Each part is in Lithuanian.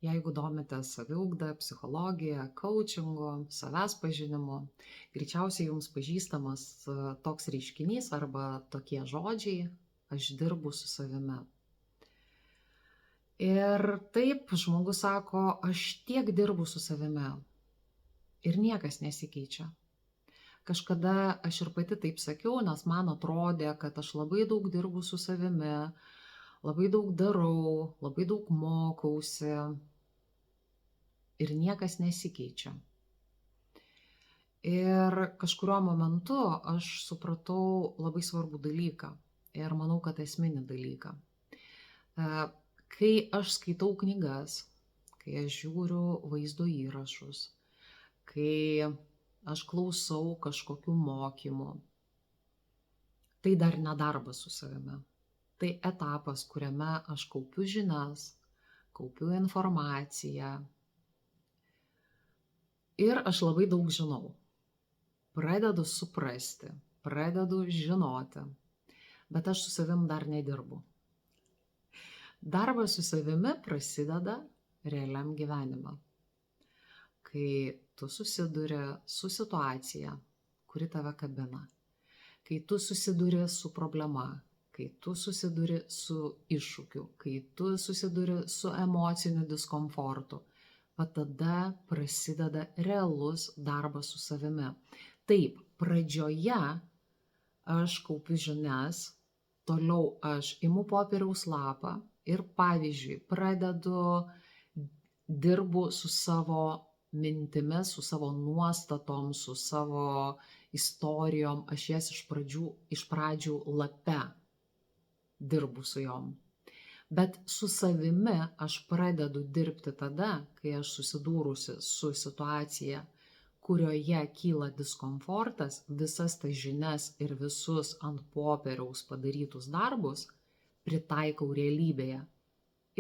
Jeigu domitės saviugda, psichologija, coachingu, savęs pažinimu, greičiausiai jums pažįstamas toks reiškinys arba tokie žodžiai "aš dirbu su savimi". Ir taip žmogus sako, aš tiek dirbu su savimi ir niekas nesikeičia. Kažkada aš ir pati taip sakiau, nes man atrodė, kad aš labai daug dirbu su savimi, labai daug darau, labai daug mokausi ir niekas nesikeičia. Ir kažkuriuo momentu aš supratau labai svarbų dalyką ir manau, kad esminį dalyką. Kai aš skaitau knygas, kai aš žiūriu vaizdo įrašus, kai aš klausau kažkokių mokymų, tai dar ne darbas su savimi. Tai etapas, kuriame aš kaupiu žinias, kaupiu informaciją ir aš labai daug žinau. Pradedu suprasti, pradedu žinoti, bet aš su savim dar nedirbu. Darbas su savimi prasideda realiam gyvenime, kai tu susiduri su situacija, kuri tave kabina, kai tu susiduri su problema, kai tu susiduri su iššūkiu, kai tu susiduri su emociniu diskomfortu, va tada prasideda realus darbas su savimi. Taip, pradžioje aš kaupiu žinias, toliau aš imu popieriaus lapą ir pavyzdžiui dirbu su savo mintimis, su savo nuostatom, su savo istorijom, aš jas iš pradžių lape dirbu su jom. Bet su savimi aš pradedu dirbti tada, kai aš susidūrusi su situacija, kurioje kyla diskomfortas, visas tas žinias ir visus ant popieriaus padarytus darbus pritaikau realybėje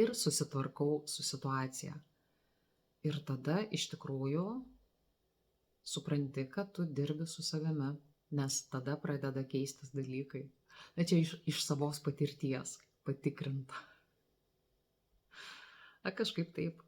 ir susitvarkau su situacija. Ir tada iš tikrųjų supranti, kad tu dirbi su savimi, nes tada pradeda keistis dalykai. Bet čia iš savos patirties patikrinta. Kažkaip taip.